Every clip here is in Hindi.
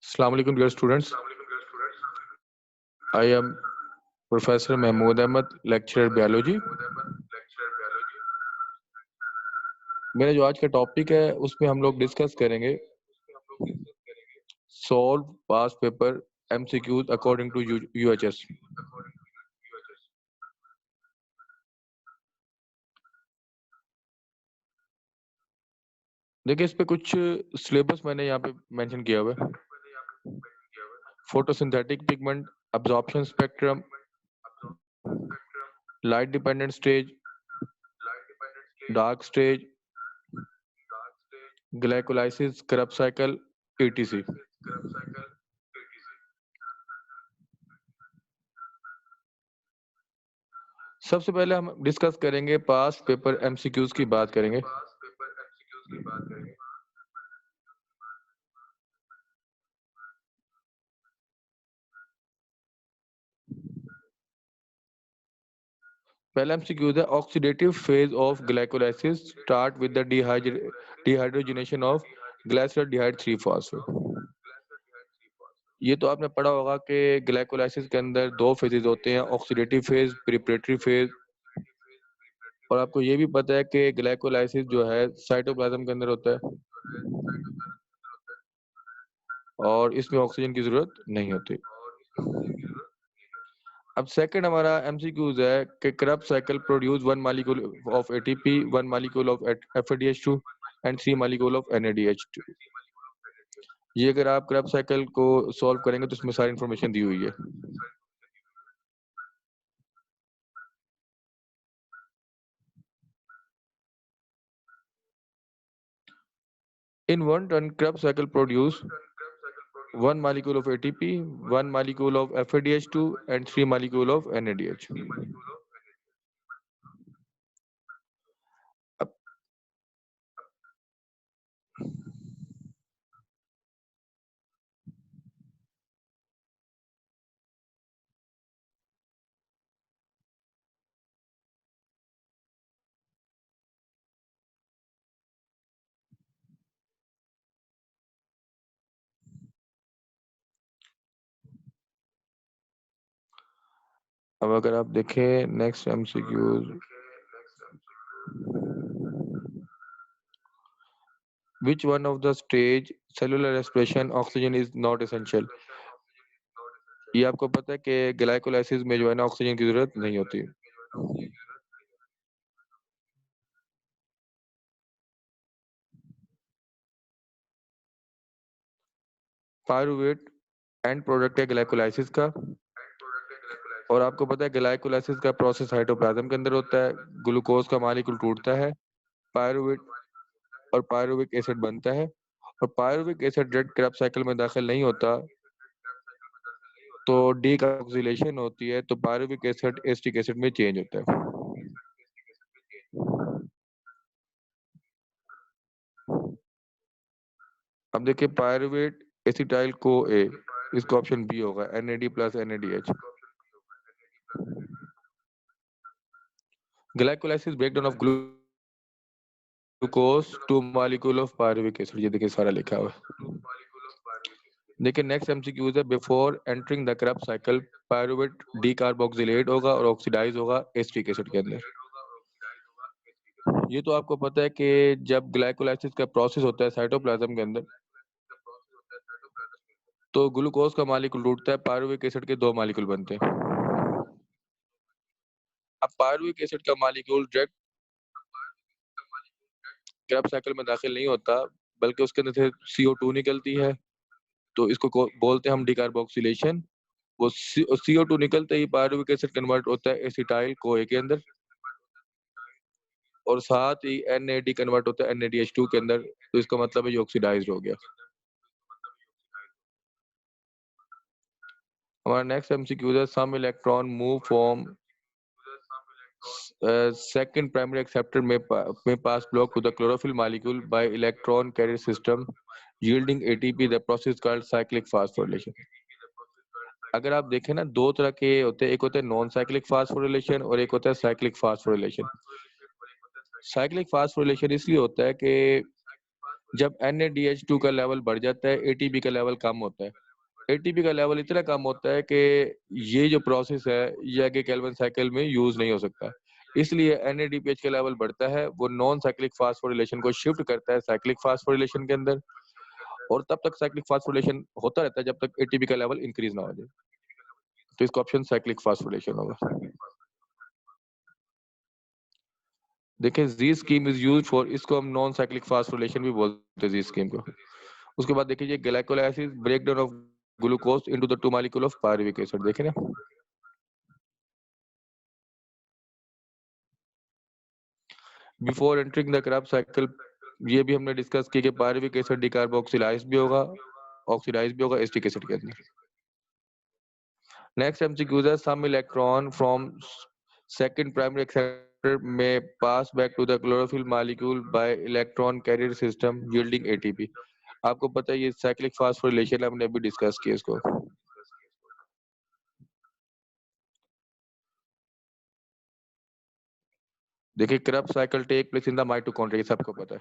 Assalamu alaikum, dear students. I am Professor Mahmood Ahmed, lecturer biology. मेरा जो आज का टॉपिक है उसमें हम लोग डिस्कस करेंगे solve past paper MCQs according to UHS। देखिए, इस पे कुछ सिलेबस मैंने यहाँ पे मेंशन किया हुआ है। Photosynthetic pigment, absorption spectrum, light dependent stage, dark stage, glycolysis, करब साइकिल, ETC। सबसे पहले हम डिस्कस करेंगे पास्ट पेपर MCQs की बात करेंगे। पहला MCQ है oxidative phase of glycolysis start with the dehydrogenation of glyceraldehyde 3 phosphate. ये तो आपने पढ़ा होगा कि ग्लाइकोलाइसिस के अंदर दो फेजेस होते हैं, ऑक्सीडेटिव फेज, प्रिपरेटरी फेज। और आपको ये भी पता है कि ग्लाइकोलाइसिस जो है साइटोप्लाज्म के अंदर होता है और इसमें ऑक्सीजन की जरूरत नहीं होती। अब सेकंड हमारा MCQs है कि Krebs cycle produce 1 molecule of ATP, 1 molecule of FADH2 and 3 molecule of NADH2। ये अगर आप Krebs cycle को सॉल्व करेंगे तो इसमें सारी इंफॉर्मेशन दी हुई है। In 1 ton, Krebs cycle produce 1 molecule of ATP, 1 molecule of FADH2 and 3 molecule of NADH। अब अगर आप देखें next MCQs, which one of the stage cellular respiration oxygen is not essential। ये आपको पता है कि ग्लाइकोलाइसिस में जो है ना ऑक्सीजन की जरूरत नहीं होती। पायरुवेट एंड प्रोडक्ट है ग्लाइकोलाइसिस का, और आपको पता है ग्लाइकोलाइसिस का प्रोसेस साइटोप्लाज्म के अंदर होता है। ग्लूकोज का मॉलिक्यूल टूटता है, पायरुवेट और पायरुविक एसिड बनता है, और pyruvic acid direct Krebs cycle में दाखिल नहीं होता तो डीकार्बोक्सिलेशन होती है, तो पायरुविक एसिड एसिटिक एसिड में चेंज होता है। अब देखिए पायरुवेट एसिटाइल को ए, इसका ऑप्शन बी होगा, NAD plus NADH। Glycolysis breakdown of glucose two molecule of pyruvic acid. ये देखिए सारा लिखा हुआ है। देखिए नेक्स्ट MCQ है before entering the Krebs cycle pyruvate decarboxylate होगा और ऑक्सीडाइज होगा एसिटिक एसिड के अंदर। ये तो आपको पता है कि जब ग्लाइकोलाइसिस का प्रोसेस होता है साइटोप्लाज्म के अंदर तो ग्लूकोज का मॉलिक्यूल टूटता है, पायरुविक एसिड के दो मॉलिक्यूल बनते हैं। अब पायरुविक एसिड का मॉलिक्यूल डायरेक्ट Krebs साइकिल में दाखिल नहीं होता, बल्कि उसके अंदर से CO2 निकलती है, तो इसको बोलते हैं हम डीकार्बोक्सिलेशन। वो CO2 निकलते ही पायरुविक एसिड कन्वर्ट होता है एसिटाइल CoA के अंदर, और साथ ही NAD कन्वर्ट होता है NADH2 के अंदर, तो इसका मतलब है ये ऑक्सीडाइज्ड हो गया। हमारा नेक्स्ट MCQ है some electron move from second primary acceptor may pass block to the chlorophyll molecule by electron carrier system yielding ATP। the process called cyclic phosphorylation। अगर आप देखें ना, दो तरह के होते हैं, एक होता है नॉन साइक्लिक फास्फोरिलेशन और एक होता है साइक्लिक फास्फोरिलेशन। साइक्लिक फास्फोरिलेशन इसलिए होता है कि जब NADH2 का लेवल बढ़ जाता है, ATP का लेवल कम होता है। ATP का लेवल इतना कम होता है कि ये जो प्रोसेस है, ये आगे केल्विन साइकिल में यूज़ नहीं हो सकता। इसलिए NADPH का लेवल बढ़ता है, वो नॉन साइक्लिक फास्फोरिलेशन को शिफ्ट करता है साइक्लिक फास्फोरिलेशन के अंदर, और तब तक साइक्लिक फास्फोरिलेशन होता रहता है जब तक ATP का लेवल इंक्रीज़ ना हो जाए। तो इसका ऑप्शन साइक्लिक फास्फोरिलेशन होगा। देखिए ज़ी स्कीम इज़ यूज्ड फॉर, इसको हम नॉन साइक्लिक फास्फोरिलेशन भी बोलते हैं ज़ी स्कीम को। उसके बाद देखिए ये glycolysis breakdown of glucose into the 2 molecule of pyruvic acid, देखे ना? Before entering the Krebs cycle, ये भी हमने डिस्कस की कि पायरुविक एसिड डिकार्बोक्सिलाइज भी होगा, ऑक्सीडाइज भी होगा एसिटिक एसिड के अंदर। नेक्स्ट एमसीक्यूज है, some electron from second primary acceptor में pass back to the chlorophyll molecule by electron carrier system yielding ATP. आपको पता है ये साइक्लिक फास्फोरिलेशन हमने अभी डिस्कस किया इसको। देखिए Krebs cycle take place in the mitochondria, ये सबको पता है।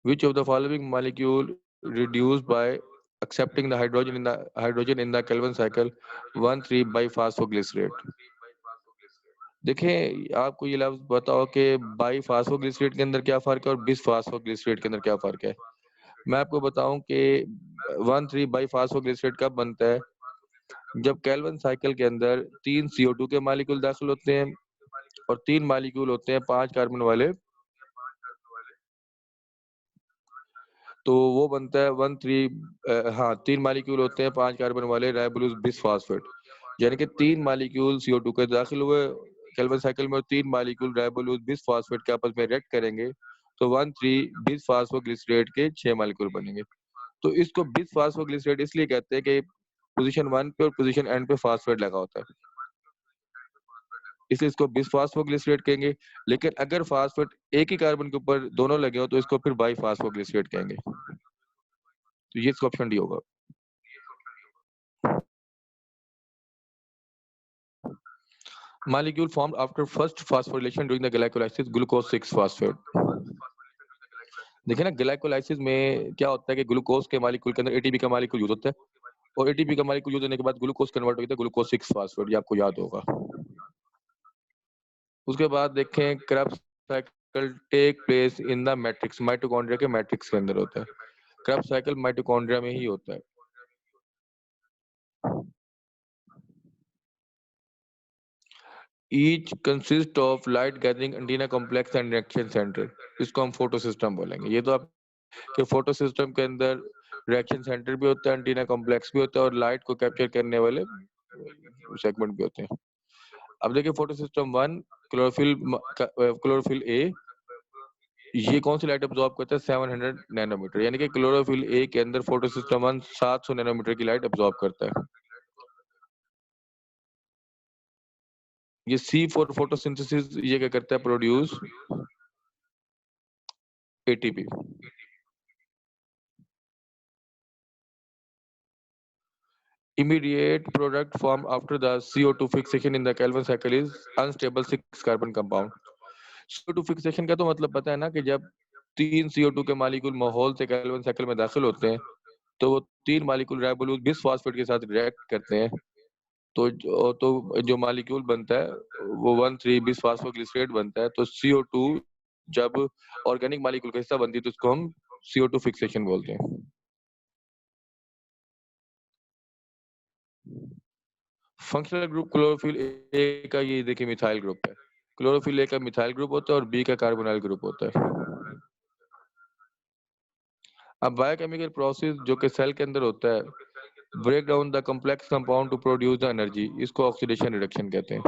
Which of the following molecule reduced by accepting the hydrogen in the Calvin cycle 1,3 biphosphoglycerate? देखिए आपको ये लफ्ज बताओ कि बाईफास्फोग्लिसरेट के अंदर क्या फर्क है और बिसफास्फोग्लिसरेट के अंदर क्या फर्क है। मैं आपको बताऊं कि 1,3 बाईफास्फोग्लिसरेट कब बनता है, जब केल्विन साइकिल के अंदर 3 CO2 के मॉलिक्यूल दाखिल होते हैं और 3 मॉलिक्यूल होते हैं 5 कार्बन वाले, तो वो बनता है 3 मॉलिक्यूल होते हैं 5 कार्बन वाले राइबोलोज बिसफॉस्फेट, यानी कि 3 मॉलिक्यूल CO2 के दाखिल हुए केल्विन साइकिल में और 3 मॉलिक्यूल राइबोलोज बिसफॉस्फेट के आपस में रिएक्ट करेंगे, तो 1,3 बिसफॉस्फोग्लिसरेट के 6 मॉलिक्यूल बनेंगे। तो इसको बिसफॉस्फोग्लिसरेट इसलिए कहते हैं कि पोजीशन 1 पे और पोजीशन एंड पे फॉस्फेट लगा होता है, इसलिए इसको बिसफॉस्फोग्लिसरेट कहेंगे। लेकिन अगर फॉस्फेट एक ही कार्बन के ऊपर दोनों लगे हो तो इसको फिर बाईफॉस्फोग्लिसरेट कहेंगे। तो ये इसका ऑप्शन डी होगा। Molecule formed after first phosphorylation during the glycolysis glucose 6 phosphate। देखिए ना ग्लाइकोलाइसिस में क्या होता है कि ग्लूकोज के मॉलिक्यूल के अंदर एटीपी का मॉलिक्यूल यूज होता है और एटीपी का मॉलिक्यूल यूज होने के बाद ग्लूकोज कन्वर्ट हो जाता है ग्लूकोज 6 फास्फेट, ये आपको याद होगा। उसके बाद देखें Krebs cycle take place in the matrix, mitochondria के मैट्रिक्स के अंदर होता है। Krebs साइकिल माइटोकॉन्ड्रिया में ही होता है। Each consists of light gathering antenna complex and reaction center, इसको हम फोटो सिस्टम बोलेंगे। ये तो आपके फोटो सिस्टम के अंदर रिएक्शन सेंटर भी होता है, एंटीना कॉम्प्लेक्स भी होता है और लाइट को कैप्चर करने वाले सेगमेंट भी होते हैं। अब देखिए फोटो सिस्टम 1, क्लोरोफिल ए, ये कौन सी लाइट अब्सॉर्ब करता है 700 नैनोमीटर, यानी कि क्लोरोफिल ए के अंदर फोटो सिस्टम 1 700 नैनोमीटर की लाइट अब्सॉर्ब करता है। ये सी फॉर फोटोसिंथेसिस, ये क्या करता है produce ATP. Immediate product formed after the CO2 fixation in the Calvin cycle is unstable 6 carbon compound। CO2 fixation का तो मतलब पता है ना कि जब 3 CO2 के मॉलिक्यूल माहौल से केल्विन साइकिल में दाखिल होते हैं तो वो 3 मॉलिक्यूल राइबोलोज बिसफॉस्फेट के साथ रिएक्ट करते हैं, तो जो मॉलिक्यूल बनता है वो 1,3 बिसफॉस्फोग्लिसरेट बनता है। तो CO2 जब ऑर्गेनिक मॉलिक्यूल का हिस्सा बनती है तो उसको हम CO2 फिक्सेशन बोलते हैं। फंक्शनल ग्रुप क्लोरोफिल ए का ये देखिए मिथाइल ग्रुप है। क्लोरोफिल ए का मिथाइल ग्रुप होता है और बी का कार्बोनाइल ग्रुप होता है। अब बायोकेमिकल प्रोसेस जो कि सेल के अंदर होता है, break down the complex compound to produce the energy, इसको ऑक्सीडेशन रिडक्शन कहते हैं।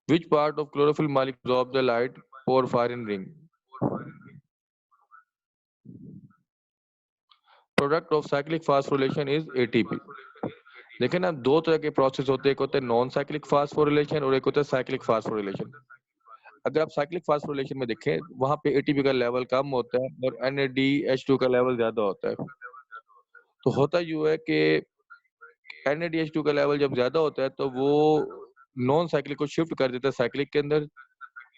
Which part of chlorophyll molecule of the light porphyrin ring, product of cyclic phosphorylation is ATP. देखिए ना दो तरह के प्रोसेस होते हैं, एक होता है नॉन साइक्लिक फास्फोरिलेशन और एक होता है साइक्लिक फास्फोरिलेशन। अगर आप साइक्लिक फास्फोरिलेशन में देखें वहां पे एटीपी का लेवल कम होता है और NADH2 का लेवल ज्यादा होता है। तो होता यूं है कि NADH2 का लेवल जब ज्यादा होता है तो वो नॉन साइक्लिक को शिफ्ट कर देता है साइक्लिक के अंदर,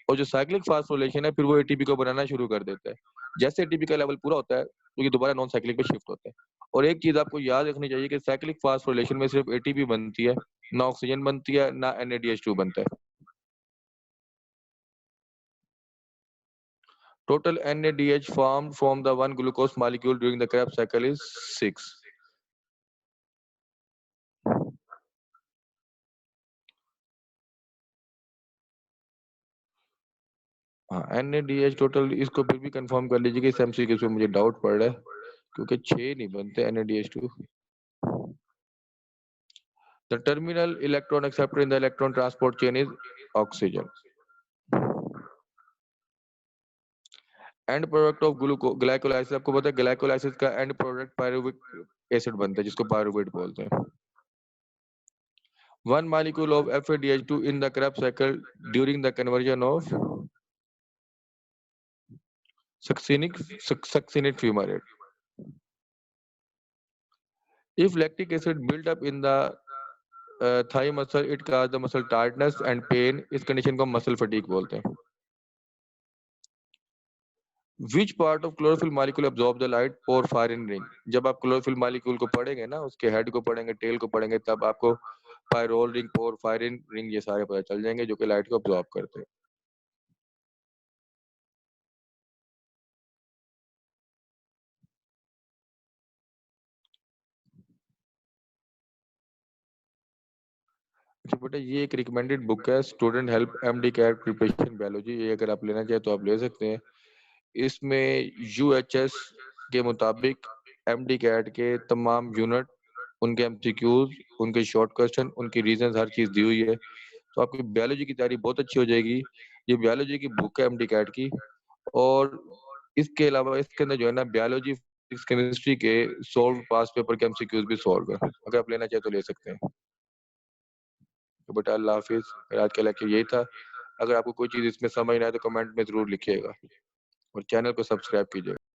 और जो साइक्लिक फास्फोरिलेशन है फिर वो एटीपी को बनाना शुरू कर देता है। जैसे एटीपी का लेवल पूरा होता है तो ये दोबारा नॉन साइक्लिक में शिफ्ट होता है। और एक चीज़ आपको याद रखनी चाहिए कि साइक्लिक फास्फोरिलेशन में सिर्फ एटीपी बनती है, ना ऑक्सीजन बनती है, ना NADH2 बनता है। Total NADH formed from the one glucose molecule during the Krebs cycle is 6. हाँ, NADH टोटल इसको फिर भी कंफर्म कर लीजिए कि इस MCQ में मुझे डाउट पड़ रहा है क्योंकि 6 नहीं बनते NADH2। The terminal electron acceptor in the electron transport chain is oxygen. And product of glycolysis, आपको पता है ग्लाइकोलाइसिस का एंड प्रोडक्ट पायरुविक एसिड बनता है जिसको पायरुवेट बोलते हैं। One molecule of FADH2 in the Krebs cycle during the conversion of succinate fumarate. If lactic acid build up in the thigh muscle, it causes the muscle tiredness and pain. इस कंडीशन को मसल फटीग बोलते हैं। Which part of chlorophyll molecule absorb the light? Porphyrin ring. जब आप क्लोरोफिल मॉलिक्यूल को पढ़ेंगे ना, उसके हेड को पढ़ेंगे, टेल को पढ़ेंगे, तब आपको पायरोल रिंग, पोरफायरिन रिंग ये सारे पता चल जाएंगे जो कि लाइट को अब्सॉर्ब करते हैं। अच्छा बेटा, ये एक रिकमेंडेड बुक है, student help MD CAT preparation biology. ये अगर आप लेना चाहे तो आप ले सकते हैं। इसमें UHS के मुताबिक MD कैट के तमाम यूनिट, उनके MCQs, उनके शॉर्ट क्वेश्चन, उनकी रीजंस, हर चीज़ दी हुई है। तो आपकी बायोलॉजी की तैयारी बहुत अच्छी हो जाएगी। ये बायोलॉजी की बुक है MD कैट की। और इसके अलावा इसके अंदर जो है ना बायोलॉजी, फिजिक्स, केमिस्ट्री के सॉल्व पास्ट पेपर के MCQs भी सॉल्व है। अगर आप लेना चाहे तो ले सकते हैं। तो बेटा अल्लाह हाफिज़। आज का लेक्चर यही था। अगर आपको कोई चीज़ इसमें समझ ना आए तो कमेंट में ज़रूर लिखिएगा और चैनल को सब्सक्राइब कीजिएगा।